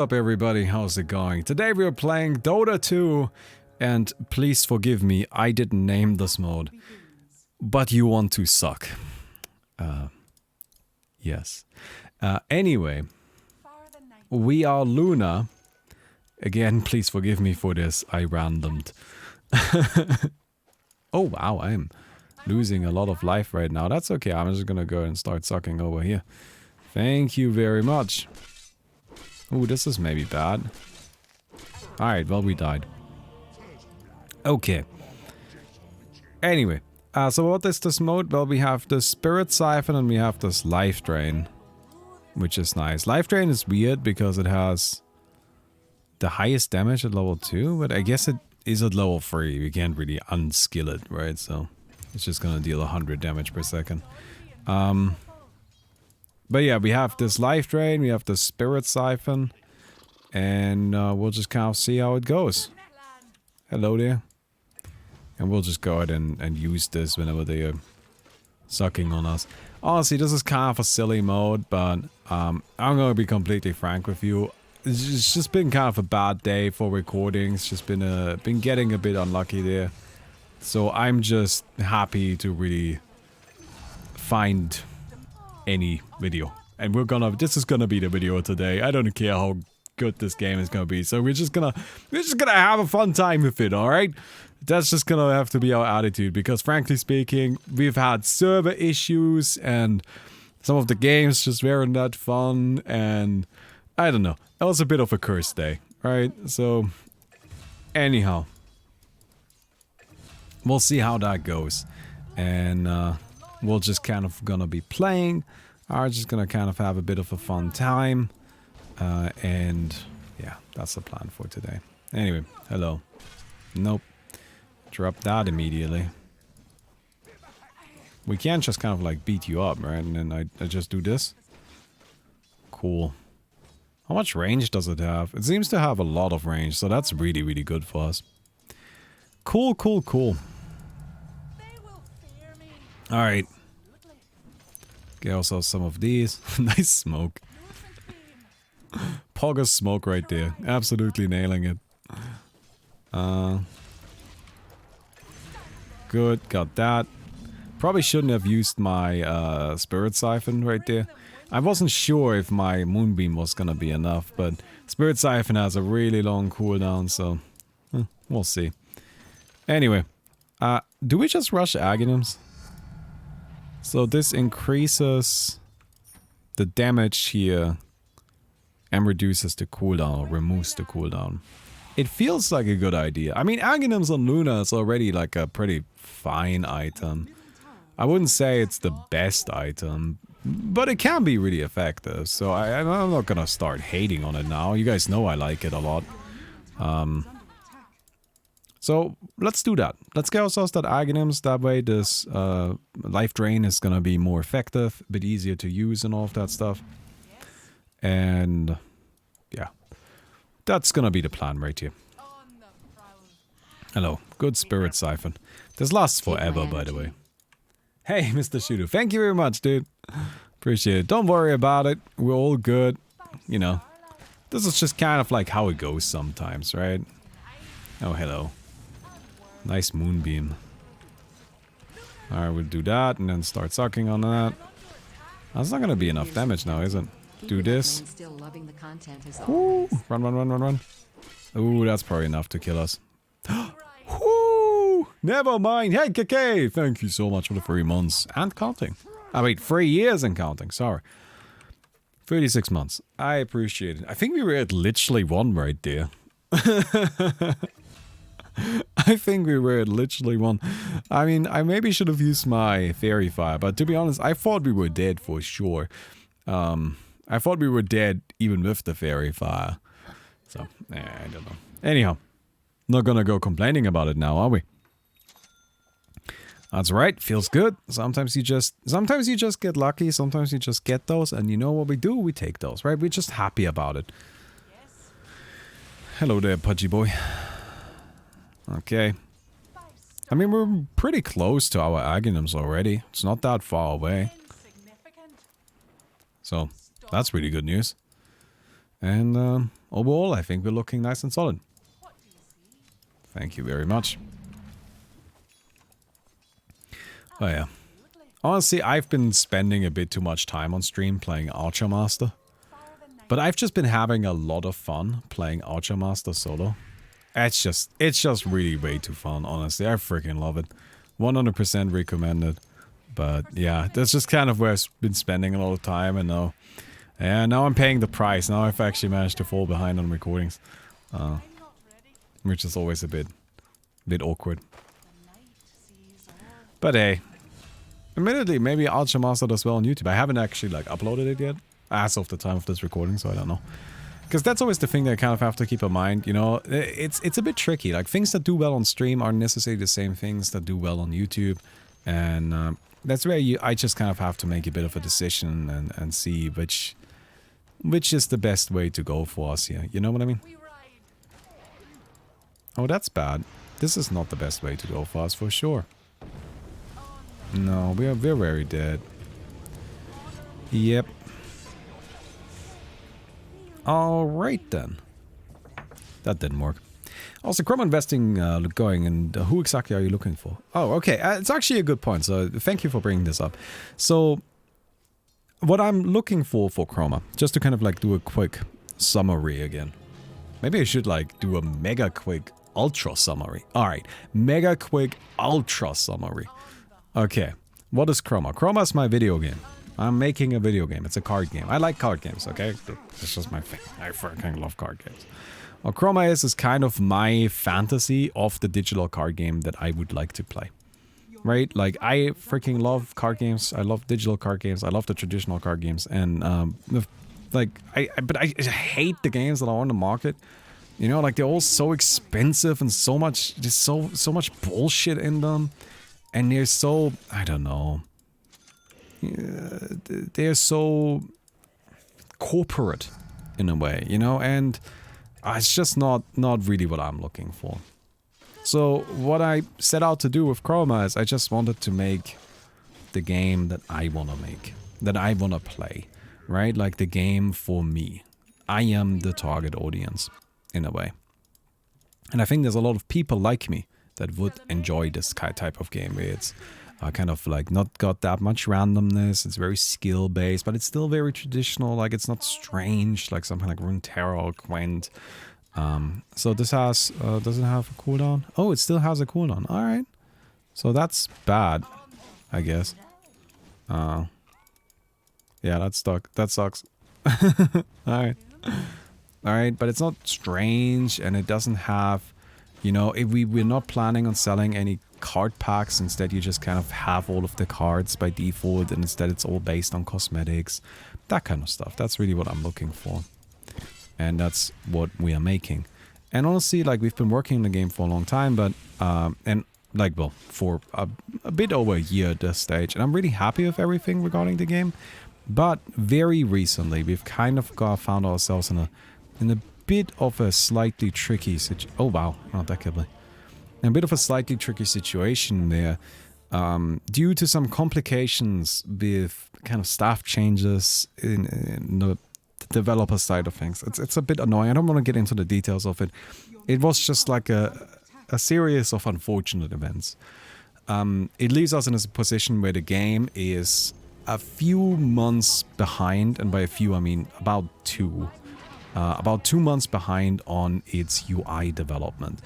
What's up everybody, how's it going? Today we're playing Dota 2 and please forgive me, I didn't name this mode. But you want to suck. Yes. Anyway, we are Luna. Again, please forgive me for this, I randomed. Oh wow, I'm losing a lot of life right now. That's okay, I'm just gonna go and start sucking over here. Thank you very much. Ooh, this is maybe bad. Alright, well, we died. Okay. Anyway, so what is this mode? Well, we have the Spirit Siphon and we have this Life Drain. Which is nice. Life Drain is weird because it has the highest damage at level 2, but I guess it is at level 3. We can't really unskill it, right? So, it's just gonna deal 100 damage per second. But yeah, we have this Life Drain, we have the Spirit Siphon, and we'll just kind of see how it goes. Hello there. And we'll just go ahead and use this whenever they are sucking on us. Honestly, this is kind of a silly mode, but I'm gonna be completely frank with you. It's just been kind of a bad day for recording. It's just been getting a bit unlucky there. So I'm just happy to really find any video, and this is gonna be the video today. I don't care how good this game is gonna be, so we're just gonna have a fun time with it. All right, that's just gonna have to be our attitude, because frankly speaking, we've had server issues and some of the games just weren't that fun, and I don't know, it was a bit of a cursed day, right? So anyhow, we'll see how that goes, and we're just kind of gonna be playing. I'm just gonna kind of have a bit of a fun time. And yeah, that's the plan for today. Anyway, hello. Nope. Drop that immediately. We can't just kind of like beat you up, right? And then I just do this. Cool. How much range does it have? It seems to have a lot of range, so that's really, really good for us. Cool, cool, cool. Alright. Get ourselves some of these. Nice smoke. Pogger smoke right there. Absolutely nailing it. Good, got that. Probably shouldn't have used my Spirit Siphon right there. I wasn't sure if my Moonbeam was gonna be enough, but Spirit Siphon has a really long cooldown, so we'll see. Anyway, do we just rush Aghanim's? So this increases the damage here and reduces the cooldown, or removes the cooldown. It feels like a good idea. I mean, Aghanim's on Luna is already like a pretty fine item. I wouldn't say it's the best item, but it can be really effective. So I'm not gonna start hating on it now. You guys know I like it a lot. So let's do that. Let's get ourselves that Aghanim's. That way this Life Drain is gonna be more effective, a bit easier to use and all of that stuff. And yeah, that's gonna be the plan right here. Hello, good Spirit Siphon. This lasts forever, by the way. Hey, Mr. Shudo, thank you very much, dude. Appreciate it. Don't worry about it. We're all good. You know, this is just kind of like how it goes sometimes, right? Oh, hello. Nice Moonbeam. Alright, we'll do that and then start sucking on that. That's not gonna be enough damage now, is it? Do this. Ooh, run, run, run, run, run. Ooh, that's probably enough to kill us. Ooh, never mind. Hey, KK, thank you so much for the 3 months and counting. I mean, 3 years and counting, sorry. 36 months. I appreciate it. I think we were at literally 1 right there. I think we were at literally 1. I mean, I maybe should have used my Fairy Fire, but to be honest, I thought we were dead for sure. I thought we were dead even with the Fairy Fire. So, I don't know. Anyhow, not gonna go complaining about it now, are we? That's right, feels good. Sometimes you just get lucky, sometimes you just get those, and you know what we do? We take those, right? We're just happy about it. Hello there, Pudgy boy. Okay. I mean, we're pretty close to our Aghanim's already. It's not that far away. So, that's really good news. And overall, I think we're looking nice and solid. Thank you very much. Oh yeah. Honestly, I've been spending a bit too much time on stream playing Archer Master. But I've just been having a lot of fun playing Archer Master solo. It's just really way too fun, honestly. I freaking love it. 100% recommend it. But yeah, that's just kind of where I've been spending a lot of time, and now I'm paying the price. Now I've actually managed to fall behind on recordings. Which is always a bit awkward. But hey, admittedly, maybe Archer Master does well on YouTube. I haven't actually like uploaded it yet, as of the time of this recording, so I don't know. Because that's always the thing that I kind of have to keep in mind, you know. It's a bit tricky. Like, things that do well on stream aren't necessarily the same things that do well on YouTube. And that's where I just kind of have to make a bit of a decision and see which is the best way to go for us here. You know what I mean? Oh, that's bad. This is not the best way to go for us, for sure. No, we're very dead. Yep. Alright then. That didn't work. Also, Chroma investing going, and who exactly are you looking for? Oh, okay. It's actually a good point, so thank you for bringing this up. So, what I'm looking for Chroma, just to kind of like do a quick summary again. Maybe I should like do a mega quick ultra summary. Alright, mega quick ultra summary. Okay, what is Chroma? Chroma is my video game. I'm making a video game. It's a card game. I like card games, okay? It's just my thing. I freaking love card games. What Chroma is kind of my fantasy of the digital card game that I would like to play. Right? Like, I freaking love card games. I love digital card games. I love the traditional card games. And, like, but I hate the games that are on the market. You know, like, they're all so expensive and so much, there's so much bullshit in them. And they're so, I don't know. They're so corporate in a way, you know, and it's just not really what I'm looking for. So what I set out to do with Chroma is I just wanted to make the game that I want to make, that I want to play, right? Like the game for me. I am the target audience in a way. And I think there's a lot of people like me that would enjoy this type of game where it's kind of like not got that much randomness. It's very skill based, but it's still very traditional. Like, it's not strange like something like Runeterra or Gwent. So this has does it have a cooldown? Oh, it still has a cooldown. All right, so that's bad, I guess. Yeah, that's stuck. That sucks. All right, but it's not strange, and it doesn't have, you know, we're not planning on selling any card packs. Instead, you just kind of have all of the cards by default, and instead it's all based on cosmetics, that kind of stuff. That's really what I'm looking for, and that's what we are making. And honestly, like, we've been working on the game for a long time, but and like, well, for a bit over a year at this stage, and I'm really happy with everything regarding the game. But very recently, we've kind of found ourselves in a bit of a slightly tricky situation. Oh wow, not that quickly. A bit of a slightly tricky situation there, due to some complications with kind of staff changes in the developer side of things. It's a bit annoying. I don't want to get into the details of it. It was just like a series of unfortunate events. It leaves us in a position where the game is a few months behind, and by a few I mean about 2 months behind on its UI development.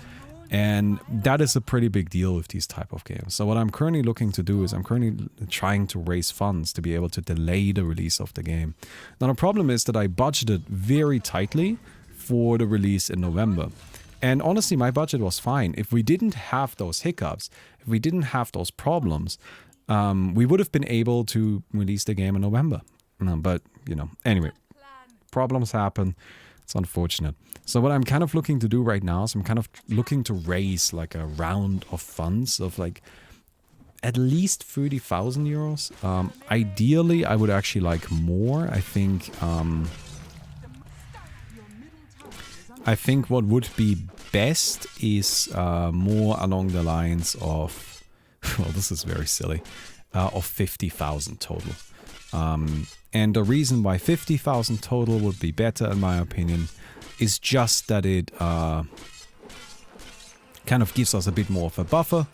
And that is a pretty big deal with these type of games. So what I'm currently looking to do is I'm currently trying to raise funds to be able to delay the release of the game. Now the problem is that I budgeted very tightly for the release in November. And honestly, my budget was fine. If we didn't have those hiccups, if we didn't have those problems, we would have been able to release the game in November. But, you know, anyway, problems happen. It's unfortunate. So what I'm kind of looking to do right now is I'm kind of looking to raise like a round of funds of like at least 30,000 euros. Ideally, I would actually like more. I think what would be best is more along the lines of, well, this is very silly, of 50,000 total. And the reason why 50,000 total would be better, in my opinion, is just that it kind of gives us a bit more of a buffer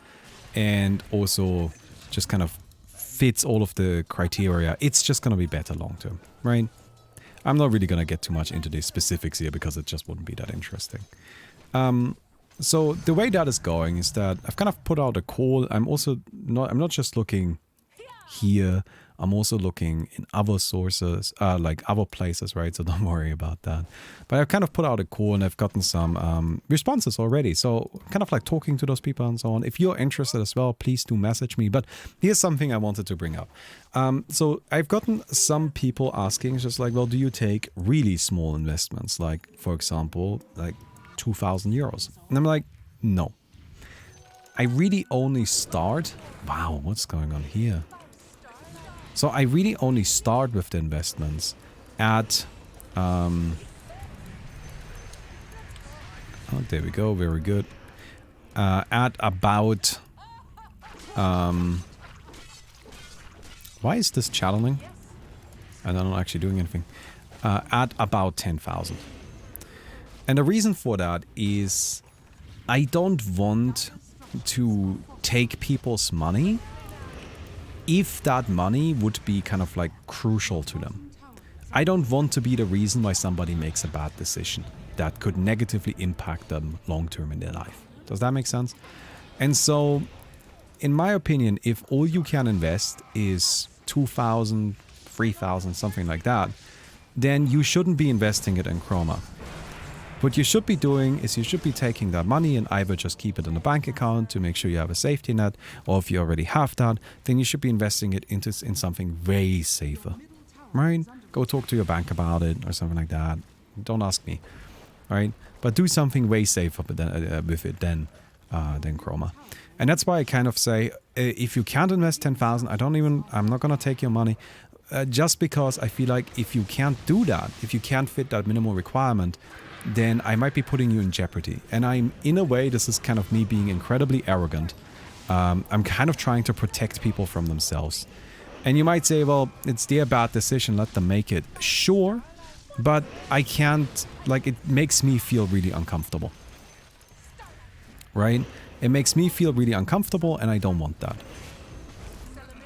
and also just kind of fits all of the criteria. It's just going to be better long term, right? I'm not really going to get too much into the specifics here because it just wouldn't be that interesting. So the way that is going is that I've kind of put out a call. I'm not just looking here. I'm also looking in other sources, like other places, right? So don't worry about that. But I've kind of put out a call and I've gotten some responses already. So kind of like talking to those people and so on. If you're interested as well, please do message me. But here's something I wanted to bring up. So I've gotten some people asking just like, well, do you take really small investments? Like, for example, like 2,000 euros. And I'm like, no. I really only start... Wow, what's going on here? So I really only start with the investments at... oh, there we go. Very good. At about... why is this channeling? And I'm not actually doing anything. At about 10,000. And the reason for that is I don't want to take people's money if that money would be kind of like crucial to them. I don't want to be the reason why somebody makes a bad decision that could negatively impact them long term in their life. Does that make sense? And so, in my opinion, if all you can invest is 2,000, 3,000, something like that, then you shouldn't be investing it in Chroma. What you should be doing is you should be taking that money and either just keep it in a bank account to make sure you have a safety net, or if you already have that, then you should be investing it in something way safer, right? Go talk to your bank about it or something like that. Don't ask me, right? But do something way safer with it than Chroma. And that's why I kind of say, if you can't invest 10,000, I'm not going to take your money. Just because I feel like if you can't do that, if you can't fit that minimal requirement, then I might be putting you in jeopardy. And in a way, this is kind of me being incredibly arrogant. I'm kind of trying to protect people from themselves. And you might say, well, it's their bad decision, let them make it. Sure, but I can't, like, it makes me feel really uncomfortable. Right? It makes me feel really uncomfortable and I don't want that.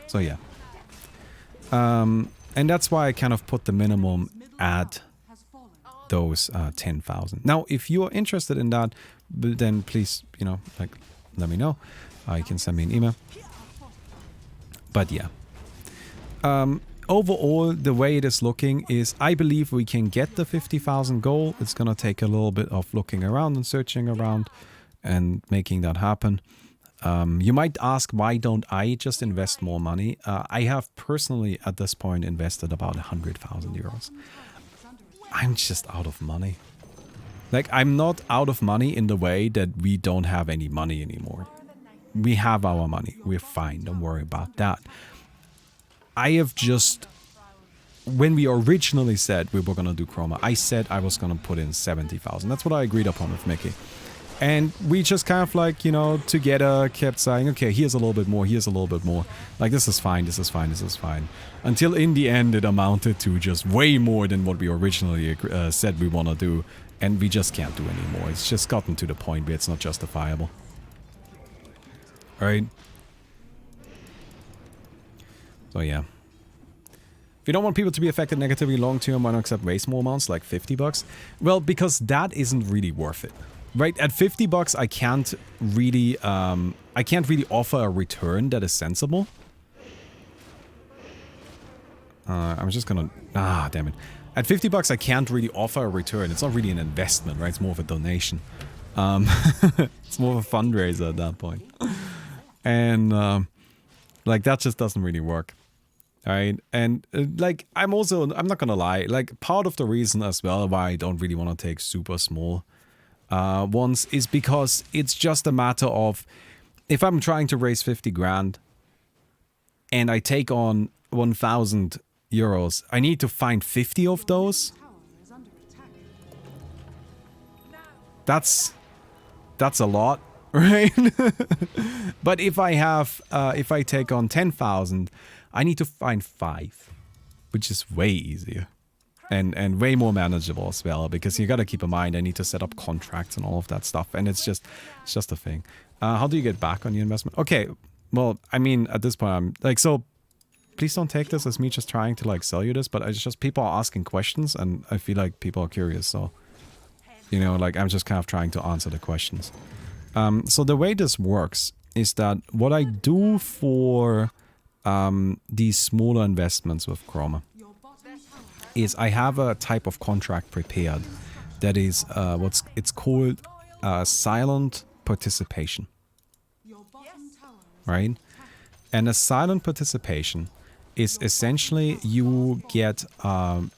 So yeah. And that's why I kind of put the minimum at those 10,000. Now, if you're interested in that, then please, let me know. You can send me an email. But yeah. Overall, the way it is looking is I believe we can get the 50,000 goal. It's going to take a little bit of looking around and searching around and making that happen. You might ask, why don't I just invest more money? I have personally at this point invested about 100,000 euros. I'm just out of money. Like, I'm not out of money in the way that we don't have any money anymore. We have our money. We're fine. Don't worry about that. I have just... When we originally said we were going to do Chroma, I said I was going to put in 70,000. That's what I agreed upon with Mickey. And we just kind of like, together kept saying, okay, here's a little bit more, here's a little bit more. Like, this is fine, this is fine, this is fine. Until in the end it amounted to just way more than what we originally said we want to do. And we just can't do anymore. It's just gotten to the point where it's not justifiable. Alright? So yeah. If you don't want people to be affected negatively long term, why not accept way small amounts like 50 bucks? Well, because that isn't really worth it. Right, at 50 bucks, I can't really offer a return that is sensible. I'm just gonna, damn it. At 50 bucks, I can't really offer a return. It's not really an investment, right? It's more of a donation. It's more of a fundraiser at that point. And, like, that just doesn't really work. Alright, and, like, I'm not gonna lie, like, part of the reason as well why I don't really want to take super small ones is because it's just a matter of, if I'm trying to raise 50 grand and I take on 1,000 euros, I need to find 50 of those. That's a lot, right? But if I take on 10,000, I need to find 5, which is way easier. And way more manageable as well, because you got to keep in mind I need to set up contracts and all of that stuff, and it's just a thing. How do you get back on your investment? Okay, well, I mean, at this point, I'm like, so please don't take this as me just trying to like sell you this, but it's just people are asking questions, and I feel like people are curious, so, you know, like I'm just kind of trying to answer the questions. So the way this works is that what I do for these smaller investments with Chroma is I have a type of contract prepared that is it's called silent participation, right? And a silent participation is essentially you get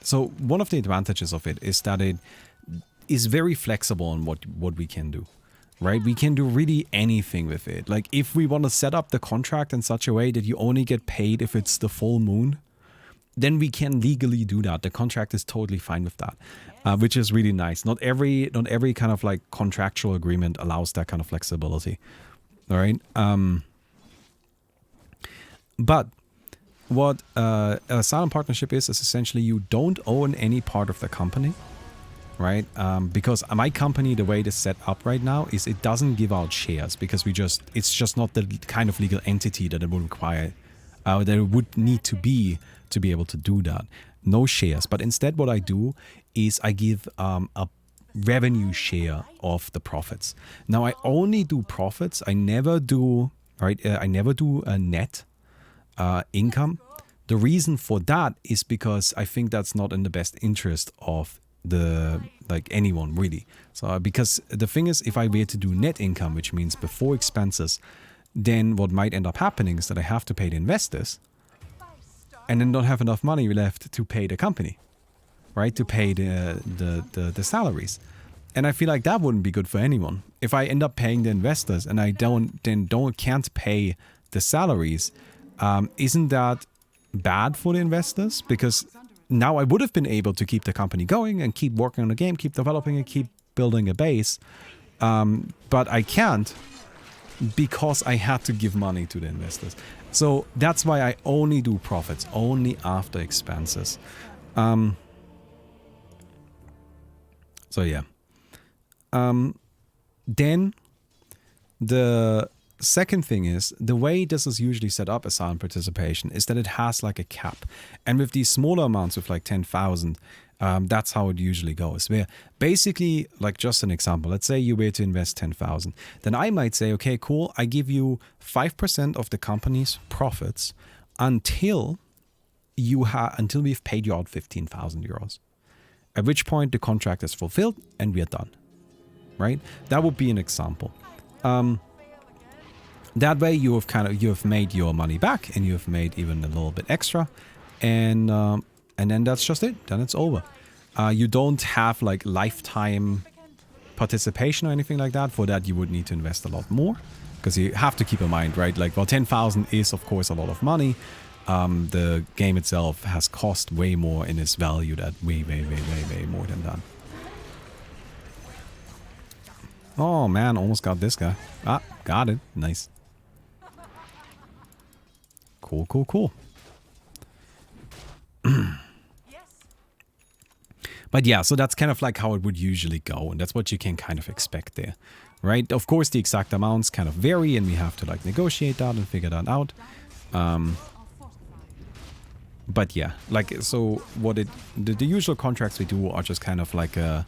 so one of the advantages of it is that it is very flexible on what we can do, right? We can do really anything with it. Like if we want to set up the contract in such a way that you only get paid if it's the full moon, then we can legally do that. The contract is totally fine with that, which is really nice. Not every kind of like contractual agreement allows that kind of flexibility. All right. But what a silent partnership is essentially you don't own any part of the company, right? Because my company, the way it is set up right now is it doesn't give out shares because it's just not the kind of legal entity that it would require, that it would need to be able to do that. No shares. But instead what I do is I give a revenue share of the profits. Now I only do profits. I never do, right? I never do a net income. The reason for that is because I think that's not in the best interest of anyone really. So because the thing is, if I were to do net income, which means before expenses, then what might end up happening is that I have to pay the investors and then don't have enough money left to pay the company, right? To pay the salaries. And I feel like that wouldn't be good for anyone. If I end up paying the investors and I can't pay the salaries, isn't that bad for the investors? Because now I would have been able to keep the company going and keep working on the game, keep developing and keep building a base. But I can't because I had to give money to the investors. So that's why I only do profits, only after expenses. So yeah. Then the second thing is, the way this is usually set up as silent participation is that it has like a cap. And with these smaller amounts of like 10,000, that's how it usually goes. Where basically, like just an example, let's say you were to invest 10,000. Then I might say, okay, cool, I give you 5% of the company's profits until we've paid you out 15,000 euros. At which point the contract is fulfilled and we are done. Right? That would be an example. That way you have made your money back and you have made even a little bit extra, and then that's just it. Then it's over. You don't have like lifetime participation or anything like that. For that you would need to invest a lot more, because you have to keep in mind, right? Like, well, 10,000 is of course a lot of money. The game itself has cost way more and is valued at way more than that. Oh man, almost got this guy. Ah, got it. Nice. Cool. But yeah, so that's kind of like how it would usually go, and that's what you can kind of expect there, right? Of course, the exact amounts kind of vary, and we have to like negotiate that and figure that out. But yeah, like, so what the usual contracts we do are just kind of like a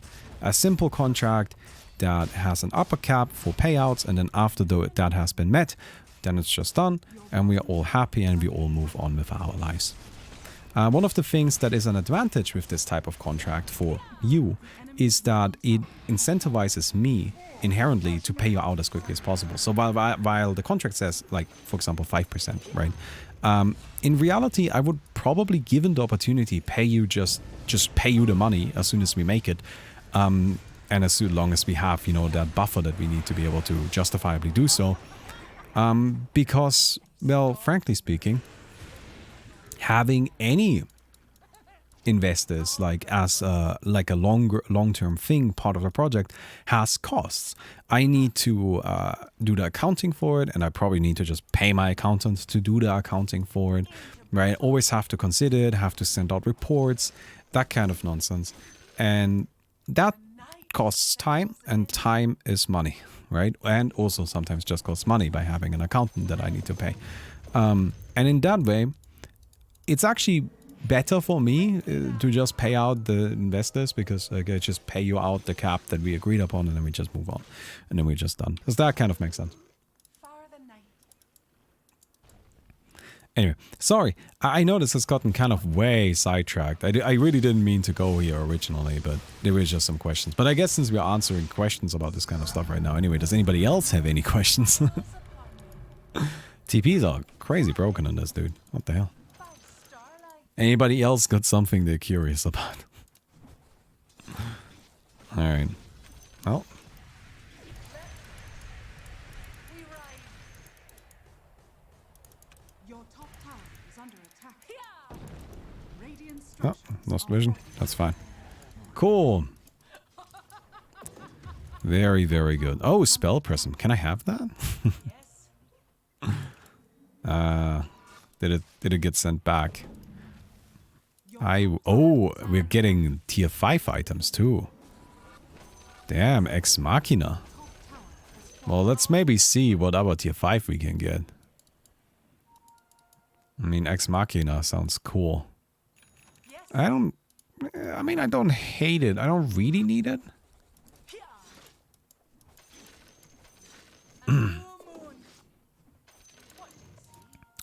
simple contract that has an upper cap for payouts, and then after that has been met, then it's just done, and we are all happy and we all move on with our lives. One of the things that is an advantage with this type of contract for you is that it incentivizes me inherently to pay you out as quickly as possible. So while the contract says, like, for example, 5%, right? In reality, I would probably, given the opportunity, pay you just pay you the money as soon as we make it. And as long as we have, you know, that buffer that we need to be able to justifiably do so. Because, well, frankly speaking, having any investors like as a long-term thing, part of the project, has costs. I need to do the accounting for it, and I probably need to just pay my accountant to do the accounting for it, right? Always have to consider it, have to send out reports, That kind of nonsense. And that costs time, and time is money, right? And also sometimes just costs money by having an accountant that I need to pay. And in that way, it's actually better for me to just pay out the investors, because I just pay you out the cap that we agreed upon, and then we just move on. And then we're just done. Because that kind of makes sense. Anyway, sorry. I know this has gotten kind of way sidetracked. I really didn't mean to go here originally, but there were just some questions. But I guess since we are answering questions about this kind of stuff right now, anyway, does anybody else have any questions? TPs are crazy broken on this, dude. What the hell? Anybody else got something they're curious about? Alright. Well. Oh, lost vision. That's fine. Cool. Very, very good. Oh, spell prism. Can I have that? Did it get sent back? Oh, we're getting tier 5 items too. Damn, Ex Machina. Well, let's maybe see what other tier 5 we can get. I mean, Ex Machina sounds cool. I don't hate it. I don't really need it.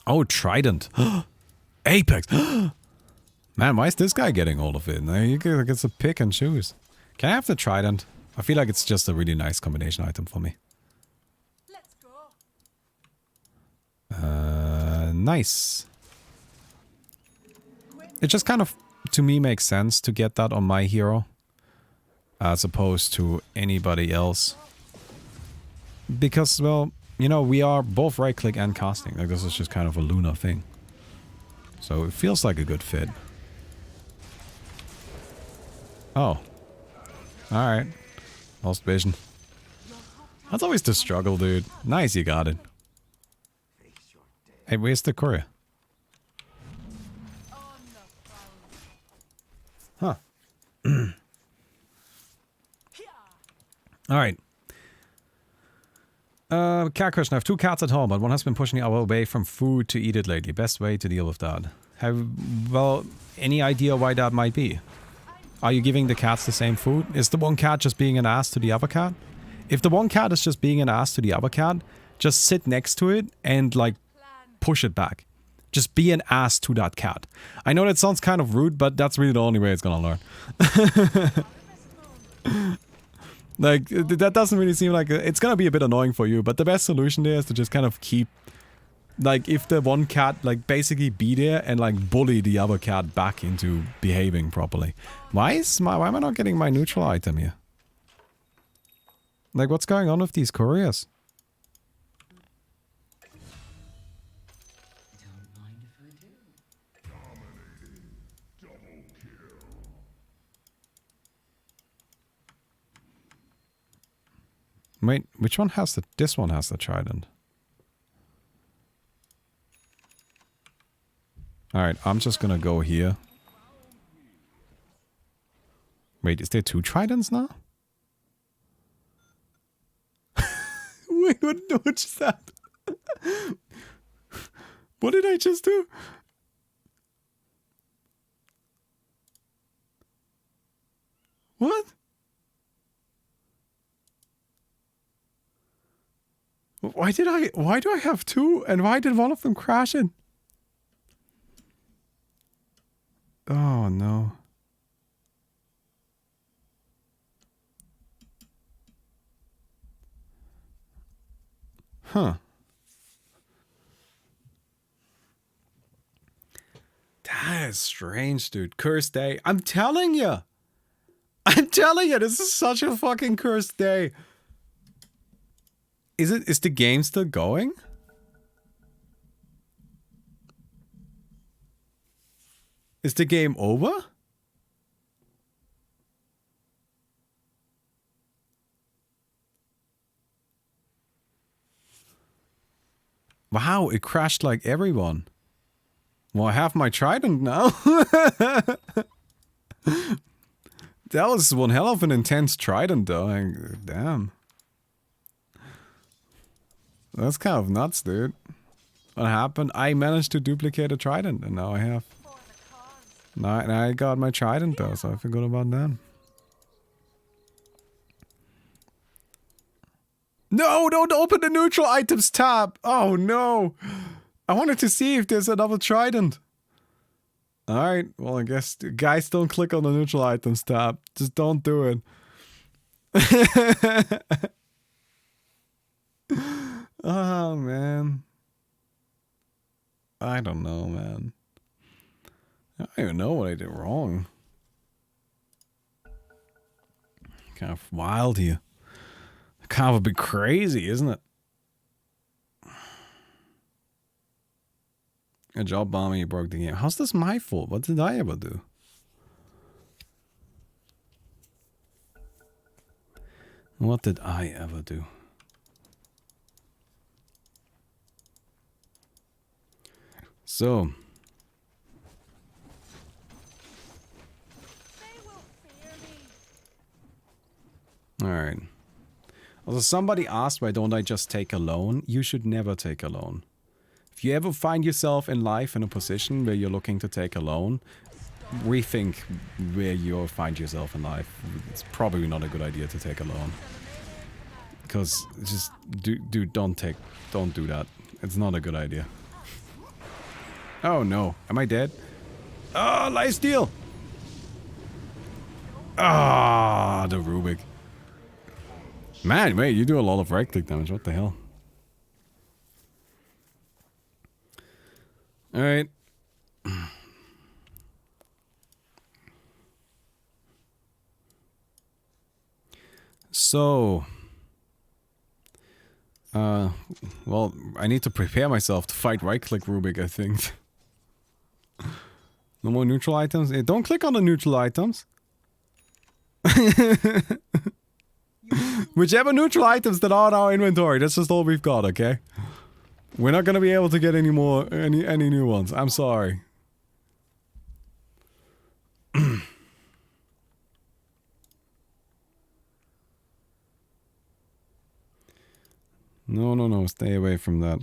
Oh, Trident. Apex. Man, why is this guy getting all of it? You get to pick and choose. Can I have the Trident? I feel like it's just a really nice combination item for me. Nice. It just kind of, to me, makes sense to get that on my hero, as opposed to anybody else. Because, well, you know, we are both right-click and casting. Like, this is just kind of a Luna thing. So it feels like a good fit. Oh. Alright. Lost vision. That's always the struggle, dude. Nice, you got it. Hey, where's the courier? Huh. Alright. Cat question. I have 2 cats at home, but one has been pushing me away from food to eat it lately. Best way to deal with that? Well, any idea why that might be? Are you giving the cats the same food? Is the one cat just being an ass to the other cat? If the one cat is just being an ass to the other cat, just sit next to it and, like, push it back. Just be an ass to that cat. I know that sounds kind of rude, but that's really the only way it's gonna learn. Like, that doesn't really seem like... It's gonna be a bit annoying for you, but the best solution there is to just kind of keep... Like, if the one cat, like, basically be there and, like, bully the other cat back into behaving properly. Why am I not getting my neutral item here? Like, what's going on with these couriers? Wait, which one has the... This one has the Trident. Alright, I'm just gonna go here. Wait, is there 2 Tridents now? Wait, what just happened? What did I just do? What? Why do I have 2? And why did one of them crash in? Oh no. Huh. That is strange, dude. Cursed day. I'm telling you. I'm telling you, this is such a fucking cursed day. Is the game still going? Is the game over? Wow, it crashed like everyone. Well, I have my Trident now. That was one hell of an intense trident, though. Damn. That's kind of nuts, dude. What happened? I managed to duplicate a trident, and now I have. Now I got my trident, though, so I feel good about that. No, don't open the neutral items tab. Oh, no. I wanted to see if there's another trident. Alright, well, I guess guys, don't click on the neutral items tab. Just don't do it. Oh, man. I don't know, man. I don't even know what I did wrong. Kind of wild here. Kind of a bit crazy, isn't it? Good job, Bomber, you broke the game. How's this my fault? What did I ever do? What did I ever do? So. Alright. Also, somebody asked why don't I just take a loan? You should never take a loan. If you ever find yourself in life in a position where you're looking to take a loan, rethink where you'll find yourself in life. It's probably not a good idea to take a loan. Because just dude, don't do that. It's not a good idea. Oh no, am I dead? Oh, lifesteal! Ah, the Rubik. Man, wait, you do a lot of right click damage, what the hell? Alright. So. Well, I need to prepare myself to fight right-click Rubik, I think. No more neutral items? Hey, don't click on the neutral items. Whichever neutral items that are in our inventory, that's just all we've got, okay? We're not gonna be able to get any more, any new ones. I'm sorry. No, stay away from that.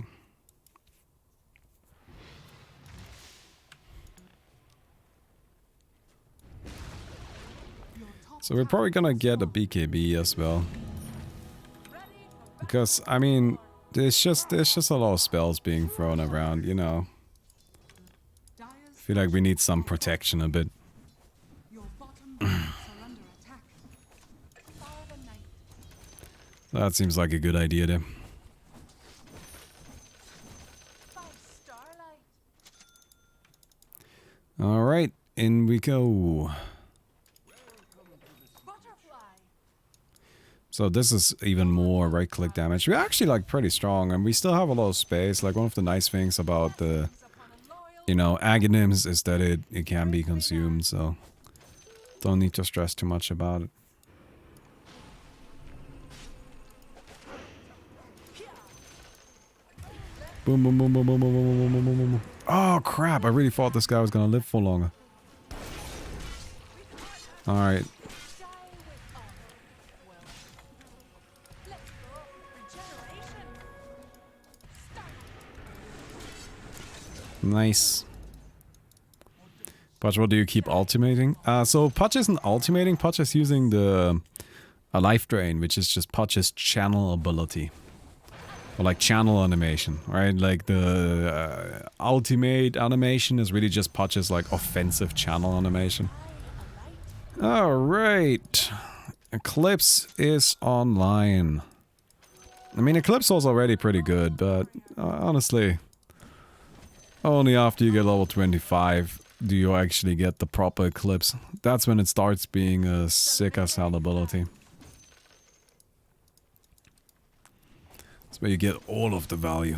So we're probably gonna get a BKB as well. Because, I mean, there's just a lot of spells being thrown around, you know. I feel like we need some protection a bit. That seems like a good idea there. Alright, in we go. So this is even more right-click damage. We're actually like pretty strong and we still have a lot of space. Like one of the nice things about the, you know, Aghanims is that it can be consumed, so don't need to stress too much about it. Boom, boom, boom, boom, boom, boom, boom, boom, boom, boom, boom. Oh crap, I really thought this guy was gonna live for longer. Alright. Nice. Pudge, what do you keep ultimating? So Pudge isn't ultimating, Pudge is using the life drain, which is just Pudge's channel ability. Or like channel animation, right? Like the ultimate animation is really just Pudge's like offensive channel animation. Alright. Eclipse is online. I mean, Eclipse was already pretty good, but honestly, only after you get level 25 do you actually get the proper Eclipse. That's when it starts being a sick as hell ability. That's where you get all of the value.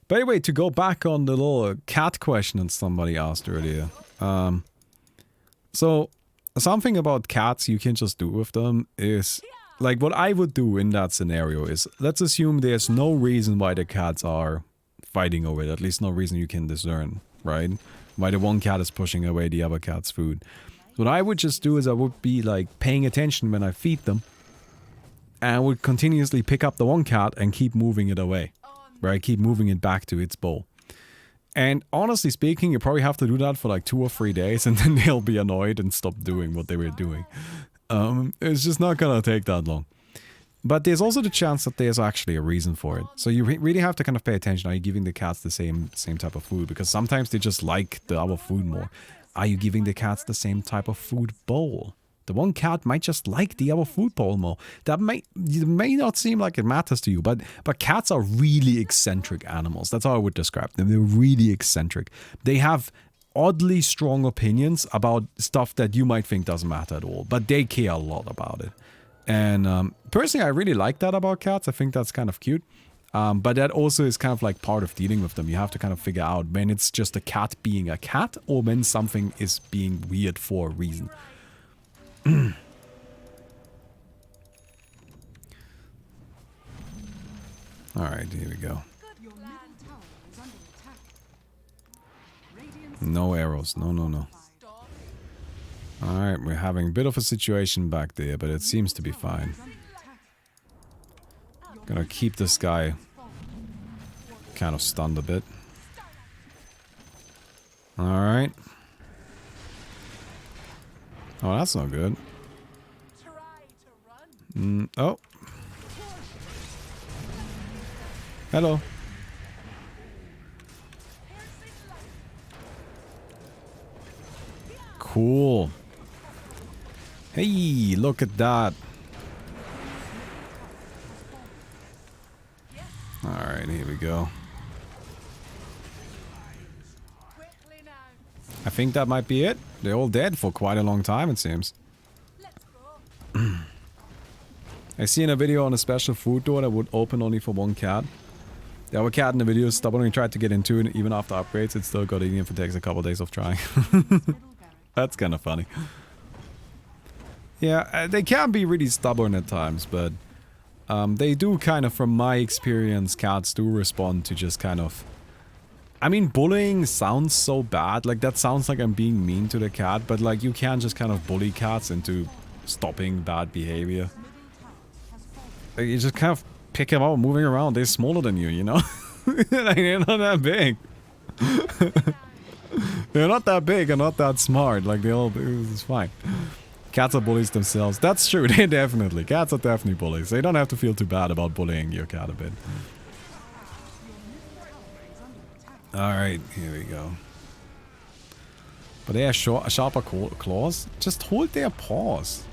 By the way, to go back on the little cat question that somebody asked earlier. So, something about cats you can just do with them is... Like, what I would do in that scenario is, let's assume there's no reason why the cats are fighting over it, at least no reason you can discern, right? Why the one cat is pushing away the other cat's food. What I would just do is I would be like paying attention when I feed them. And I would continuously pick up the one cat and keep moving it away. Where I keep moving it back to its bowl. And honestly speaking, you probably have to do that for like 2 or 3 days. And then they'll be annoyed and stop doing what they were doing. It's just not gonna take that long. But there's also the chance that there's actually a reason for it. So you really have to kind of pay attention. Are you giving the cats the same type of food? Because sometimes they just like the other food more. Are you giving the cats the same type of food bowl? The one cat might just like the other food bowl more. That may not seem like it matters to you, but cats are really eccentric animals. That's how I would describe them. They're really eccentric. They have oddly strong opinions about stuff that you might think doesn't matter at all, but they care a lot about it. And personally, I really like that about cats. I think that's kind of cute. But that also is kind of like part of dealing with them. You have to kind of figure out when it's just a cat being a cat or when something is being weird for a reason. Alright, here we go. No arrows. No. Alright, we're having a bit of a situation back there, but it seems to be fine. Gonna keep this guy kind of stunned a bit. Alright. Oh, that's not good. Oh. Hello. Cool. Hey, look at that. Alright, here we go. I think that might be it. They're all dead for quite a long time, it seems. I see in a video on a special food door that would open only for one cat. The other cat in the video stubbornly tried to get into it, even after upgrades, it still got eaten if it takes a couple days of trying. That's kind of funny. Yeah, they can be really stubborn at times, but they do kind of, from my experience, cats do respond to just kind of... I mean, bullying sounds so bad, like that sounds like I'm being mean to the cat, but like you can't just kind of bully cats into stopping bad behavior. Like, you just kind of pick them up moving around, they're smaller than you know? Like, they're not that big. They're not that big and not that smart, like it's fine. Cats are bullies themselves, that's true, cats are definitely bullies. They don't have to feel too bad about bullying your cat a bit. Alright, here we go. But they have sharper claws. Just hold their paws.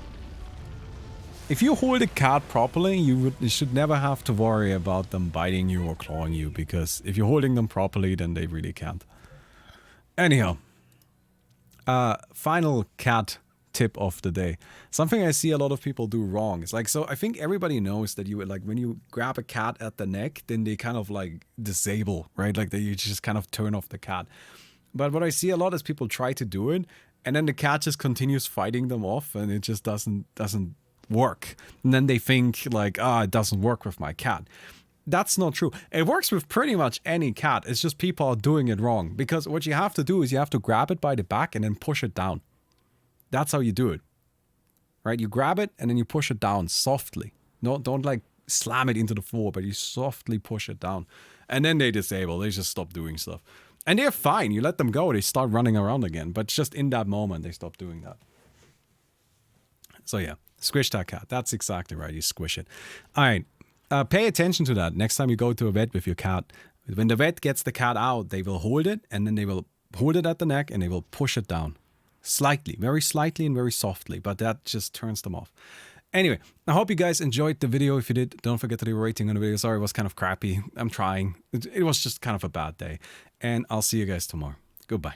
If you hold a cat properly, you should never have to worry about them biting you or clawing you, because if you're holding them properly, then they really can't. Anyhow. Final cat tip of the day. Something I see a lot of people do wrong. It's like, so I think everybody knows that you like when you grab a cat at the neck, then they kind of like disable, right? Like you just kind of turn off the cat. But what I see a lot is people try to do it, and then the cat just continues fighting them off, and it just doesn't work. And then they think like, it doesn't work with my cat. That's not true. It works with pretty much any cat. It's just people are doing it wrong. Because what you have to do is you have to grab it by the back and then push it down. That's how you do it. Right? You grab it and then you push it down softly. No, don't like slam it into the floor, but you softly push it down. And then they disable. They just stop doing stuff. And they're fine. You let them go. They start running around again. But just in that moment, they stop doing that. So yeah. Squish that cat. That's exactly right. You squish it. Alright. Pay attention to that. Next time you go to a vet with your cat. When the vet gets the cat out, they will hold it. And then they will hold it at the neck and they will push it down. Slightly, very slightly and very softly, but that just turns them off. Anyway, I hope you guys enjoyed the video. If you did, don't forget to leave a rating on the video. Sorry, it was kind of crappy. I'm trying. It was just kind of a bad day. And I'll see you guys tomorrow. Goodbye.